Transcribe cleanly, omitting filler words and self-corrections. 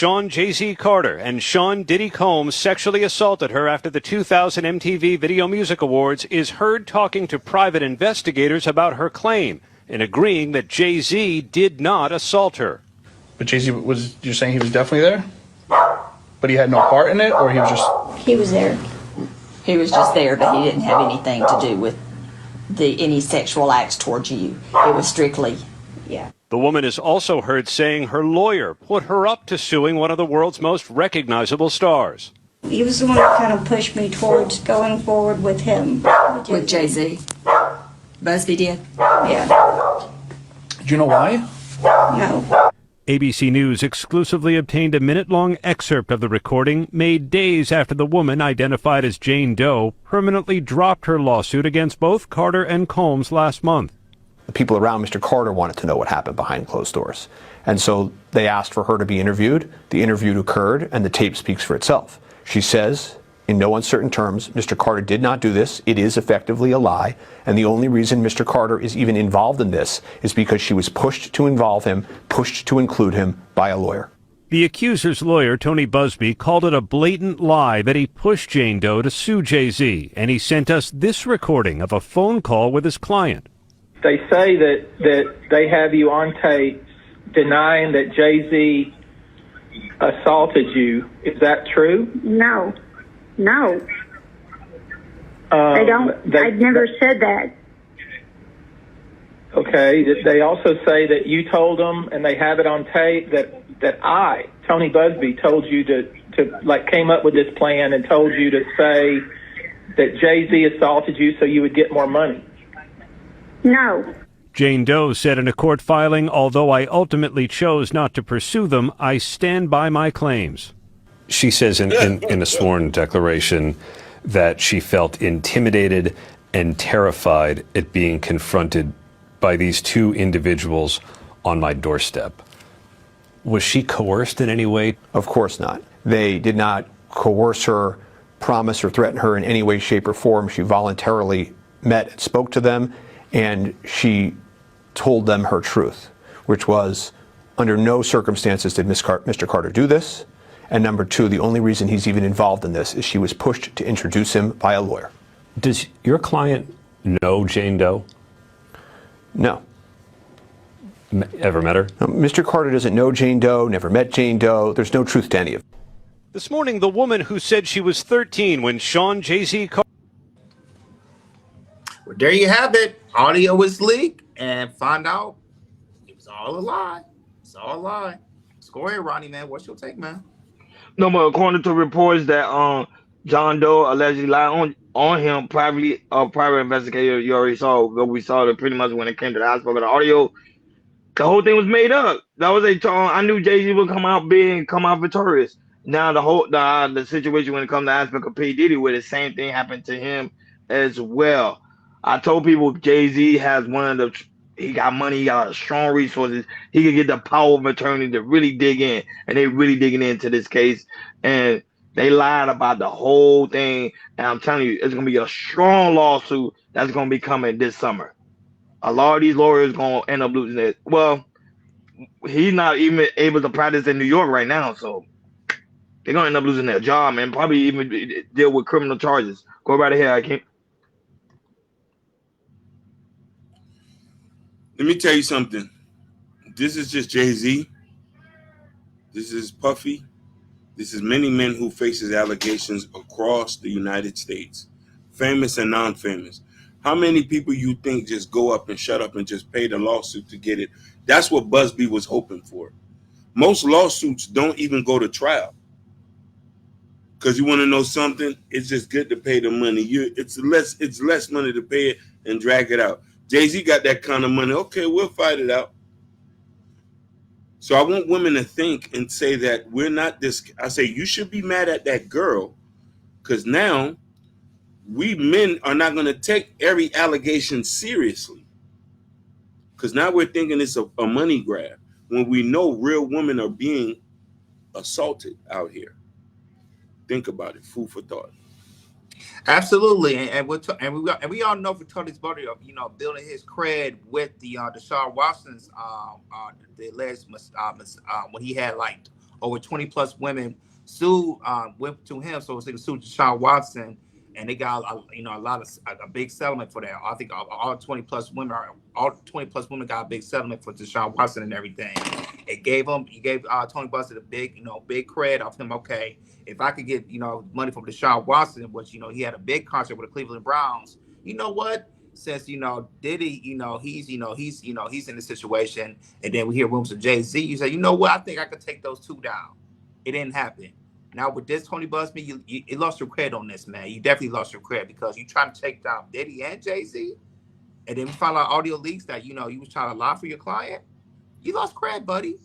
Sean Jay-Z Carter and Sean Diddy Combs sexually assaulted her after the 2000 MTV Video Music Awards is heard talking to private investigators about her claim and agreeing that Jay-Z did not assault her. But Jay-Z you're saying he was definitely there? But he had no part in it, or he was just... He was there. He was just there, but he didn't have anything to do with any sexual acts towards you. It was strictly... Yeah. The woman is also heard saying her lawyer put her up to suing one of the world's most recognizable stars. He was the one that kind of pushed me towards going forward with him. With Jay-Z? Busby did? Yeah. Do you know why? No. ABC News exclusively obtained a minute-long excerpt of the recording made days after the woman, identified as Jane Doe, permanently dropped her lawsuit against both Carter and Combs last month. The people around Mr. Carter wanted to know what happened behind closed doors. And so they asked for her to be interviewed. The interview occurred, and the tape speaks for itself. She says, in no uncertain terms, Mr. Carter did not do this. It is effectively a lie. And the only reason Mr. Carter is even involved in this is because she was pushed to involve him, pushed to include him by a lawyer. The accuser's lawyer, Tony Busby, called it a blatant lie that he pushed Jane Doe to sue Jay-Z. And he sent us this recording of a phone call with his client. They say that they have you on tape denying that Jay-Z assaulted you. Is that true? No. I don't. I've never said that. Okay. They also say that you told them, and they have it on tape, that I, Tony Busby, told you to came up with this plan and told you to say that Jay-Z assaulted you so you would get more money. No. Jane Doe said in a court filing, although I ultimately chose not to pursue them, I stand by my claims. She says in a sworn declaration that she felt intimidated and terrified at being confronted by these two individuals on my doorstep. Was she coerced in any way? Of course not. They did not coerce her, promise or threaten her in any way, shape, or form. She voluntarily met and spoke to them, and she told them her truth, which was, under no circumstances did Mr. Carter do this. And number two, the only reason he's even involved in this is she was pushed to introduce him by a lawyer. Does your client know Jane Doe? No. Ever met her? No, Mr. Carter doesn't know Jane Doe, never met Jane Doe. There's no truth to any of it. This morning, the woman who said she was 13 when Sean Jay-Z Carter... Well, there you have it. Audio was leaked, and find out it was all a lie. It's all a lie. Go ahead, Ronnie, man. What's your take, man? No, but according to reports that John Doe allegedly lied on him privately, private investigator, you already saw, but we saw that pretty much when it came to the aspect of the audio, the whole thing was made up. That was I knew Jay-Z would come out big, come out victorious. Now the situation when it comes to the aspect of P. Diddy, where the same thing happened to him as well. I told people Jay-Z has he got money, he got strong resources. He could get the power of attorney to really dig in, and they really digging into this case. And they lied about the whole thing. And I'm telling you, it's gonna be a strong lawsuit that's gonna be coming this summer. A lot of these lawyers gonna end up losing it. Well, he's not even able to practice in New York right now, so they're gonna end up losing their job and probably even deal with criminal charges. Go right ahead, I can't. Let me tell you something. This is just Jay-Z. This is Puffy. This is many men who faces allegations across the United States, famous and non-famous. How many people you think just go up and shut up and just pay the lawsuit to get it? That's what Busby was hoping for. Most lawsuits don't even go to trial. Because you want to know something? It's just good to pay the money. It's less money to pay it and drag it out. Jay-Z got that kind of money. Okay, we'll fight it out. So I want women to think and say that we're not this. I say you should be mad at that girl because now we men are not going to take every allegation seriously. Because now we're thinking it's a money grab when we know real women are being assaulted out here. Think about it. Food for thought. Absolutely, and we all know for Tony's body of building his cred with the Deshaun Watson's the alleged when he had like over 20 plus women sued, went to him, so they sued Deshaun Watson, and they got a big settlement for that. I think all 20 plus women got a big settlement for Deshaun Watson and everything. He gave Tony Bussett a big cred off him. Okay, if I could get money from Deshaun Watson, which he had a big contract with the Cleveland Browns. You know what? Since Diddy, he's in the situation, and then we hear rumors of Jay-Z. You say, what? I think I could take those two down. It didn't happen. Now with this Tony Busby, you lost your cred on this, man. You definitely lost your cred because you trying to take down Diddy and Jay-Z, and then we found out audio leaks that you was trying to lie for your client. You lost cred, buddy.